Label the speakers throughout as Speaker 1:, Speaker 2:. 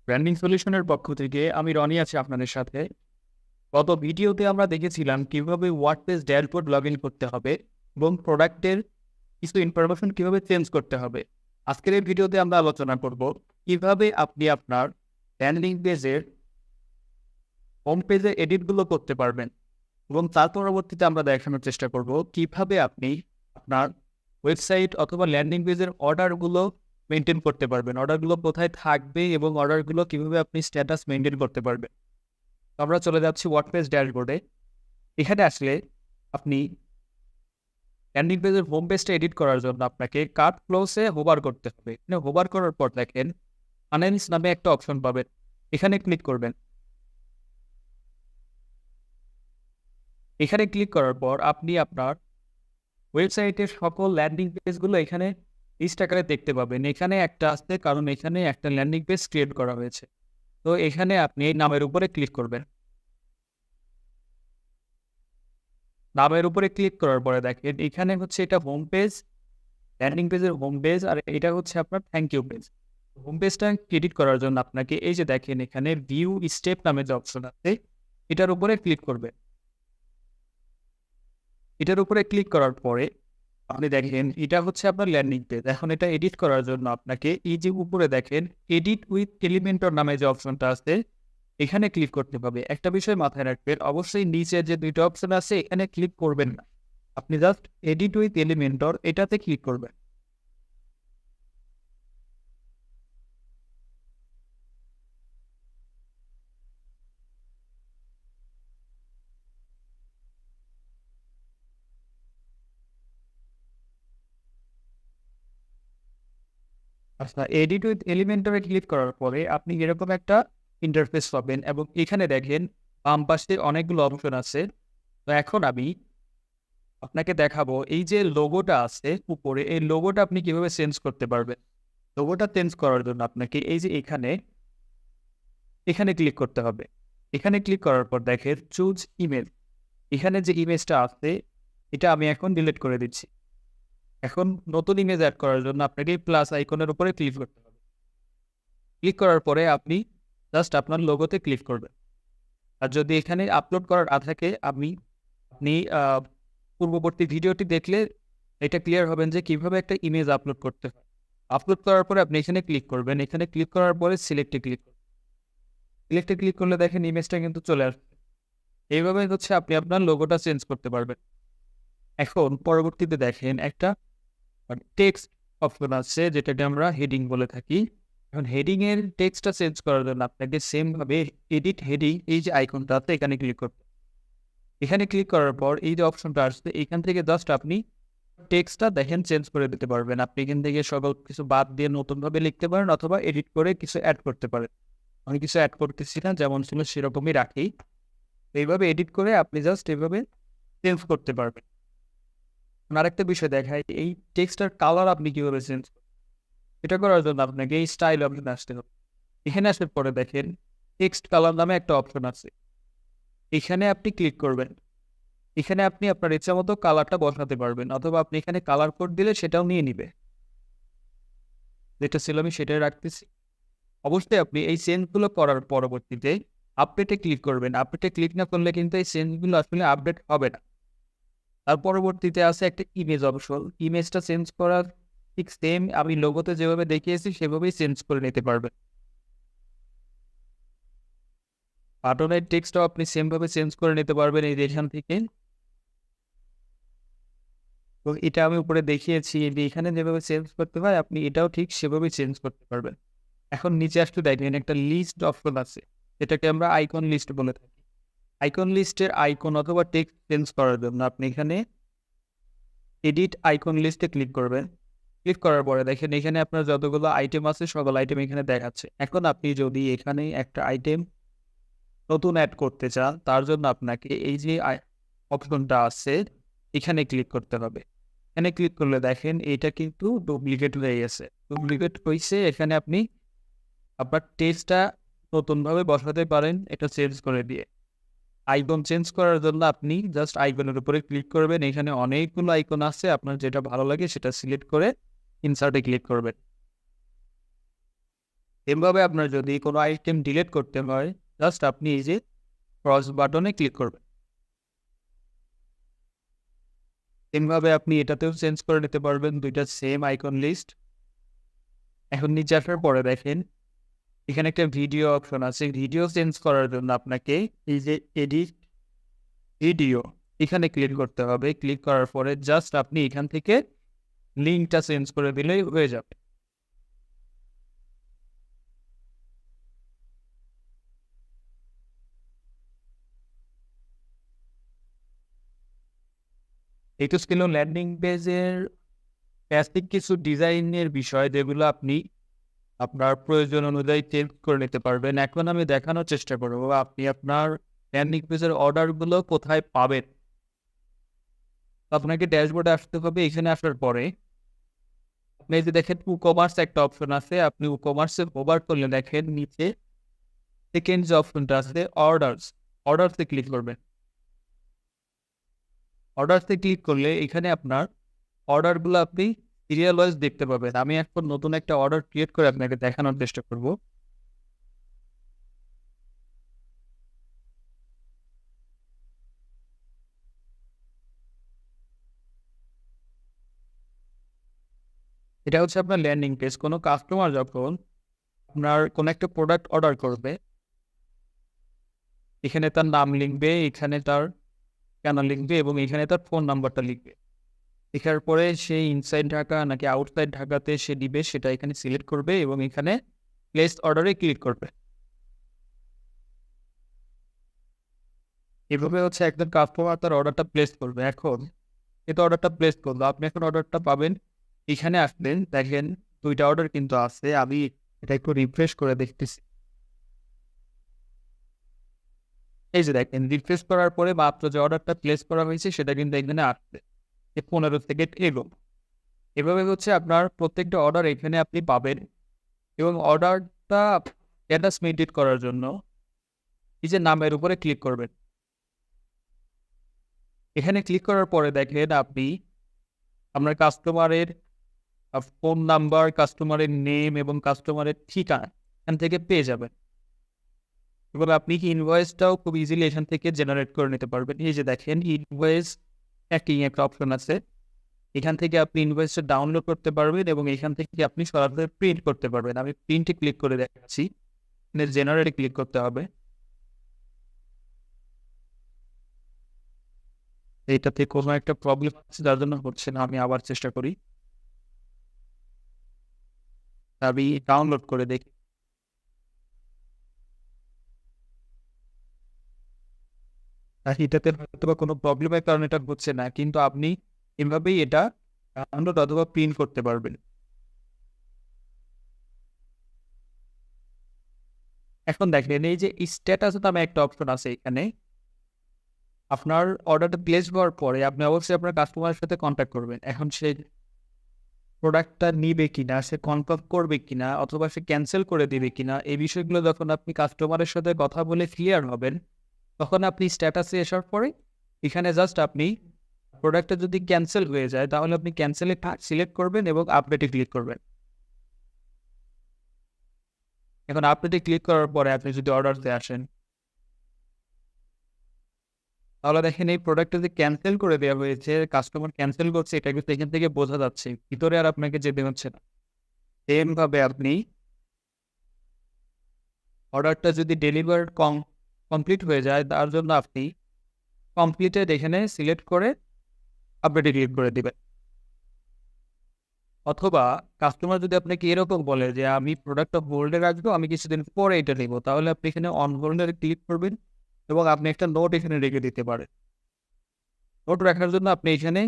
Speaker 1: Branding সলিউশনের পক্ষ থেকে আমি রনি আছি আপনাদের সাথে। গত ভিডিওতে আমরা দেখেছিলাম কিভাবে ওয়ার্ডপ্রেস ড্যাশবোর্ড লগ ইন করতে হবে এবং প্রোডাক্টের কিছু ইনফরমেশন কিভাবে চেঞ্জ করতে হবে। আজকের এই ভিডিওতে আমরা আলোচনা করব কিভাবে আপনি আপনার ল্যান্ডিং পেজের হোম পেজে এডিটগুলো করতে পারবেন এবং তার পরবর্তীতে আমরা দেখানোর চেষ্টা করব কিভাবে আপনি আপনার ওয়েবসাইট অথবা ল্যান্ডিং পেজের অর্ডারগুলো মেনটেন করতে পারবেন, অর্ডারগুলো কোথায় থাকবে এবং অর্ডারগুলো কিভাবে আপনি স্ট্যাটাস মেনটেন করতে পারবেন। তো আমরা চলে যাচ্ছি ওয়ার্ডপ্রেস ড্যাশবোর্ডে। এখানে আসলে আপনি ল্যান্ডিং পেজের হোম পেজটা এডিট করার জন্য আপনাকে কার্ট ক্লোজে হোভার করতে হবে। এখানে হোভার করার পর দেখেন আনেন্স নামে একটা অপশন পাবেন, এখানে ক্লিক করবেন। এখানে ক্লিক করার পর আপনি আপনার ওয়েবসাইটের সকল ল্যান্ডিং পেজগুলো এখানে লিস্ট আকারে দেখতে পাবেন। এখানে একটা আসছে কারণ এখানে একটা ল্যান্ডিং পেজ ক্রিয়েট করা হয়েছে। তো এখানে আপনি এই নামের উপরে ক্লিক করবেন। নামের উপরে ক্লিক করার পরে দেখেন এখানে হচ্ছে এটা হোম পেজ, ল্যান্ডিং পেজের হোম পেজ, আর এটা হচ্ছে আপনার থ্যাংক ইউ পেজ। হোম পেজটা এডিট করার জন্য আপনাকে এই যে দেখেন এখানে ভিউ স্টেপ নামে যে অপশন আছে এটার উপরে ক্লিক করবেন। এটার উপরে ক্লিক করার পরে আপনি দেখেন এটা হচ্ছে আপনার ল্যান্ডিং পেজ। এখন এটা এডিট করার জন্য আপনাকে এই যে উপরে দেখেন এডিট উইথ এলিমেন্টর নামে যে অপশনটা আছে এখানে ক্লিক করতে হবে। একটা বিষয় মাথায় রাখবেন, অবশ্যই নিচে যে দুইটা অপশন আছে এখানে ক্লিক করবেন না, আপনি জাস্ট এডিট উইথ এলিমেন্টর এটাতে ক্লিক করবেন। আচ্ছা, এডিট উইথ এলিমেন্টরে ক্লিক করার পরে আপনি এরকম একটা ইন্টারফেস পাবেন এবং এখানে দেখেন বাম পাশে অনেকগুলো অপশন আছে। তো এখন আমি আপনাকে দেখাবো এই যে লোগোটা আছে উপরে, এই লোগোটা আপনি কিভাবে চেঞ্জ করতে পারবেন। লোগোটা চেঞ্জ করার জন্য আপনাকে এই যে এখানে এখানে ক্লিক করতে হবে। এখানে ক্লিক করার পর দেখেন চুজ ইমেজ, এখানে যে ইমেজটা আছে এটা আমি এখন ডিলিট করে দিচ্ছি। এখন নতুন ইমেজ অ্যাড করার জন্য আপনাকে প্লাস আইকনের উপরে ক্লিক করতে হবে। ক্লিক করার পরে আপনি জাস্ট আপনার লোগোতে ক্লিক করবেন। আর যদি এখানে আপলোড করার থাকে আপনি পূর্ববর্তী ভিডিওটি দেখলে এটা ক্লিয়ার হবেন যে কিভাবে একটা ইমেজ আপলোড করতে হয়। আপলোড করার পরে আপনি এখানে ক্লিক করবেন। এখানে ক্লিক করার পরে সিলেক্টে ক্লিক করবেন। সিলেক্টে ক্লিক করলে দেখেন ইমেজটা কিন্তু চলে আসবে। এইভাবে হচ্ছে আপনি আপনার লোগোটা চেঞ্জ করতে পারবেন। এখন পরবর্তীতে দেখেন একটা টেক্সট অপশন আছে যেটাকে আমরা হেডিং বলে থাকি। এখন হেডিং এর টেক্সটটা চেঞ্জ করার জন্য আপনাকে সেম ভাবে এডিট হেডিং এই যে আইকনটা আছে এখানে ক্লিক করতে। এখানে ক্লিক করার পর এই যে অপশনটা আসছে এখান থেকে জাস্ট আপনি টেক্সটটা দেখেন চেঞ্জ করে দিতে পারবেন। আপনি এখান থেকে সকল কিছু বাদ দিয়ে নতুনভাবে লিখতে পারেন অথবা এডিট করে কিছু অ্যাড করতে পারেন। আমি কিছু অ্যাড করতেছি না, যেমন ছিল সেরকমই রাখি। এইভাবে এডিট করে আপনি জাস্ট এইভাবে চেঞ্জ করতে পারবেন। আরেকটা বিষয় দেখাই, এই টেক্সটার কালার আপনি কিভাবে চেঞ্জ করবেন। এটা করার জন্য আপনাকে এই স্টাইল অপশনে আসতে হবে। এখানে আসার পরে দেখেন টেক্সট কালার নামে একটা অপশন আছে, এখানে আপনি ক্লিক করবেন। এখানে আপনি আপনার ইচ্ছা মতো কালারটা বসাতে পারবেন অথবা আপনি এখানে কালার কোড দিলে সেটাও নিয়ে নিবে। যেটা ছিল আমি সেটাই রাখতেছি। অবশ্যই আপনি এই চেঞ্জগুলো করার পরবর্তীতে আপডেটে ক্লিক করবেন। আপডেটে ক্লিক না করলে কিন্তু এই চেঞ্জগুলো আসলে আপডেট হবে না। তার পরবর্তীতে আছে একটা ইমেজ অপশন। ইমেজটা চেঞ্জ করার ঠিক সেম আমি লোগোতে যেভাবে দেখিয়েছি সেভাবেই চেঞ্জ করে নিতে পারবেন। বাটনের টেক্সটও আপনি সেম ভাবে চেঞ্জ করে নিতে পারবেন এই এখান থেকে। তো এটা আমি উপরে দেখিয়েছি যে এখানে যেভাবে চেঞ্জ করতে হয় আপনি এটাও ঠিক সেভাবেই চেঞ্জ করতে পারবেন। এখন নিচে আসতে দেখেন একটা লিস্ট অপশন আছে, যেটাকে আমরা আইকন লিস্ট বলে থাকি। আইকন লিস্টের আইকন অথবা টেক্সট চেঞ্জ করার জন্য আপনি এখানে এডিট আইকন লিস্টে ক্লিক করবেন। ক্লিক করার পরে দেখেন এখানে আপনার যতগুলো আইটেম আছে সকল আইটেম এখানে দেখাচ্ছে। এখন আপনি যদি এখানে একটা আইটেম নতুন অ্যাড করতে চান তার জন্য আপনাকে এই যে অপশনটা আছে এখানে ক্লিক করতে হবে। এখানে ক্লিক করলে দেখেন এটা কিন্তু ডুপ্লিকেট হয়ে গেছে। ডুপ্লিকেট হয়েছে, এখানে আপনি আপনার টেক্সটটা নতুনভাবে বসাতে পারেন এটা চেঞ্জ করে দিয়ে। আইকন চেঞ্জ করার জন্য আপনি জাস্ট আইকনের উপরে ক্লিক করবেন। এখানে অনেকগুলো আইকন আছে, আপনার যেটা ভালো লাগে সেটা সিলেক্ট করে ইনসার্টে ক্লিক করবেন। এভাবে আপনার যদি কোনো আইটেম ডিলিট করতে হয়, জাস্ট আপনি এই যে ক্রস বাটনে ক্লিক করবেন। এভাবে আপনি এটাতেও চেঞ্জ করে নিতে পারবেন ২ টা সেম আইকন লিস্ট। এখন নিচে আসার পরে দেখেন এখানে একটা ভিডিও অপশন আছে। ভিডিও চেঞ্জ করার জন্য আপনাকে এই যে এডিট ভিডিও এখানে ক্লিক করতে হবে। ক্লিক করার পরে জাস্ট আপনি এখান থেকে লিঙ্কটা চেঞ্জ করে দিলেই হয়ে যাবে। এটা ছিল ল্যান্ডিং পেজের বেসিক কিছু ডিজাইনের বিষয়, যেগুলো আপনি আপনার প্রয়োজন অনুযায়ী চেঞ্জ করে নিতে পারবেন। এখন আমি দেখানোর চেষ্টা করব আপনি আপনার ল্যান্ডিং পেজের অর্ডারগুলো কোথায় পাবেন। আপনাকে ড্যাশবোর্ডে আসতে হবে। এখানে আসার পরে আপনি এই যে দেখেন ই-কমার্স একটা অপশন আছে। আপনি ই-কমার্সে হোভার করলে দেখেন নিচে সেকেন্ড যে অপশনটা আছে অর্ডারসে ক্লিক করবেন। অর্ডারসে ক্লিক করলে এখানে আপনার অর্ডারগুলো আপনি সিরিয়াল ওয়াইজ দেখতে পাবেন। আমি এখন নতুন একটা অর্ডার ক্রিয়েট করে আপনাকে দেখানোর চেষ্টা করব। এটা হচ্ছে আপনার ল্যান্ডিং পেজ। কোনো কাস্টমার যখন আপনার কোনো একটা প্রোডাক্ট অর্ডার করবে, এখানে তার নাম লিখবে, এখানে তার ঠিকানা লিখবে এবং এখানে তার ফোন নাম্বারটা লিখবে। লেখার পরে সে ইনসাইড ঢাকা নাকি আউটসাইড ঢাকাতে সে দিবে সেটা এখানে সিলেক্ট করবে এবং এখানে প্লেস অর্ডারে ক্লিক করবে। এভাবে হচ্ছে একজন কাস্টমার তার অর্ডারটা প্লেস করবে। এখন এটা অর্ডারটা প্লেস করলো, আপনি এখন অর্ডারটা পাবেন। এখানে আসবেন, দেখেন ২টা অর্ডার কিন্তু আছে। আমি এটা একটু রিফ্রেশ করে দেখতেছি। এই যে দেখেন রিফ্রেশ করার পরে মাত্র যে অর্ডারটা প্লেস করা হয়েছে সেটা কিন্তু এখানে আসছে ১৫ সেকেন্ড এগো। এভাবে হচ্ছে আপনার প্রত্যেকটা অর্ডার এখানে আপনি পাবেন এবং অর্ডারটা স্ট্যাটাস মেইনটেইন করার জন্য এই যে নামের উপরে ক্লিক করবেন। এখানে ক্লিক করার পরে দেখেন আপনি আপনার কাস্টমারের ফোন নাম্বার, কাস্টমারের নেম এবং কাস্টমারের ঠিকানা এখান থেকে পেয়ে যাবেন এবং আপনি ইনভয়েসটাও খুব ইজিলি এখান থেকে জেনারেট করে নিতে পারবেন। এই যে দেখেন ইনভয়েস ট্র্যাকিং একটা অপশন আছে। এখান থেকে আপনি ইনভয়েসটা ডাউনলোড করতে পারবেন এবং এখান থেকে আপনি সরাসরি প্রিন্ট করতে পারবেন। আমি প্রিন্টে ক্লিক করে দেখাচ্ছি। এখানে জেনারেটে ক্লিক করতে হবে। এটাতে কোনো একটা প্রবলেম আছে যার জন্য হচ্ছে না। আমি আবার চেষ্টা করি। আমি ডাউনলোড করে দেখি। আর এটাতে হয়তোবা কোনো প্রবলেমের কারণে এটা হচ্ছে না। কিন্তু আপনি এভাবেই এটা ডাউনলোড অথবা প্রিন্ট করতে পারবেন। এখন দেখেন এই যে স্ট্যাটাস নামে একটা অপশন আছে এখানে। আপনার অর্ডারটা প্লেস হওয়ার পরে আপনি অবশ্যই আপনার কাস্টমারের সাথে কনট্যাক্ট করবেন। এখন সে প্রোডাক্টটা নিবে কিনা, সে কনফার্ম করবে কিনা অথবা সে ক্যানসেল করে দিবে কিনা, এই বিষয়গুলো যখন আপনি কাস্টমারের সাথে কথা বলে ক্লিয়ার হবেন, তখন আপনি স্ট্যাটাসে আসার পরে এখানে জাস্ট আপনি প্রোডাক্টটা যদি ক্যানসেল হয়ে যায় তাহলে আপনি ক্যানসেলে সিলেক্ট করবেন এবং আপডেটে ক্লিক করবেন। এখন আপডেটে ক্লিক করার পরে আপনি যদি অর্ডারতে আসেন, তাহলে দেখেন এই প্রোডাক্টটা যে ক্যানসেল করে দেওয়া হয়েছে, কাস্টমার ক্যানসেল করছে, এটা কিন্তু এখান থেকে বোঝা যাচ্ছে। ভিতরে আর আপনাকে যেতে হচ্ছে না। সেম ভাবে আপনি অর্ডারটা যদি ডেলিভার কমপ্লিট হয়ে যায় তার জন্য আপনি কমপ্লিটেড এখানে সিলেক্ট করে আপডেটে ক্লিক করে দিবেন। অথবা কাস্টমার যদি আপনাকে এরকম বলে যে আমি প্রোডাক্টটা হোল্ডে রাখবো, আমি কিছুদিন পরে এটা নেব, তাহলে আপনি এখানে অন হোল্ডে ক্লিক করবেন এবং আপনি একটা নোট এখানে রেখে দিতে পারেন। নোট রাখার জন্য আপনি এখানে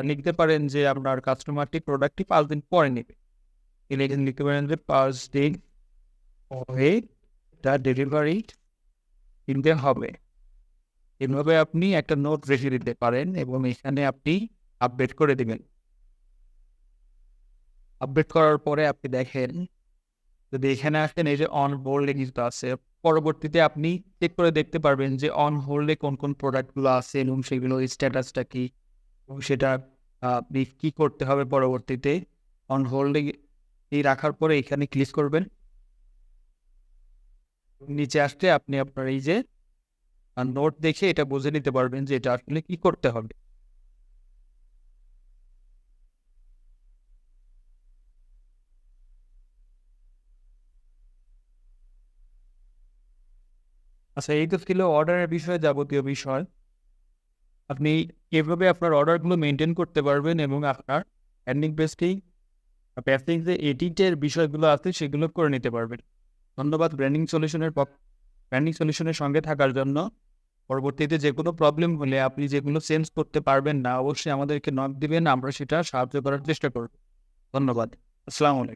Speaker 1: লিখতে পারেন যে আপনার কাস্টমারটি প্রোডাক্টটি ৫ দিন পরে নেবে। এখানে লিখতে পারেন যে ৫ দিন পরে তার ডেলিভারি কিনতে হবে। এভাবে আপনি একটা নোট রেখে দিতে পারেন এবং এখানে আপনি আপডেট করে দিবেন। আপডেট করার পরে আপনি দেখেন যদি এখানে আসেন এই যে অন হোল্ডে কিন্তু আছে। পরবর্তীতে আপনি চেক করে দেখতে পারবেন যে অন হোল্ডে কোন কোন প্রোডাক্টগুলো আছে এবং সেগুলোর স্ট্যাটাসটা কি এবং সেটা আপনি কি করতে হবে পরবর্তীতে। অন হোল্ডে রাখার পরে এখানে ক্লিক করবেন। নিচে আসলে আপনি আপনার এই যে নোট দেখে এটা বুঝে নিতে পারবেন যে এটা আসলে কি করতে হবে। আচ্ছা, এই তো ছিল অর্ডারের বিষয়ে যাবতীয় বিষয়। আপনি এভাবে আপনার অর্ডারগুলো মেইনটেইন করতে পারবেন এবং আপনার এন্ডিং পেজটি বেসিক যে এডিটের বিষয়গুলো আছে সেগুলো করে নিতে পারবেন। ধন্যবাদ ব্র্যান্ডিং সলিউশনের সঙ্গে থাকার জন্য। পরবর্তীতে যেকোনো প্রবলেম হলে আপনি যেগুলো চেঞ্জ করতে পারবেন না, অবশ্যই আমাদেরকে নক দিবেন। আমরা সেটা সাহায্য করার চেষ্টা করব। ধন্যবাদ। আসসালামু আলাইকুম।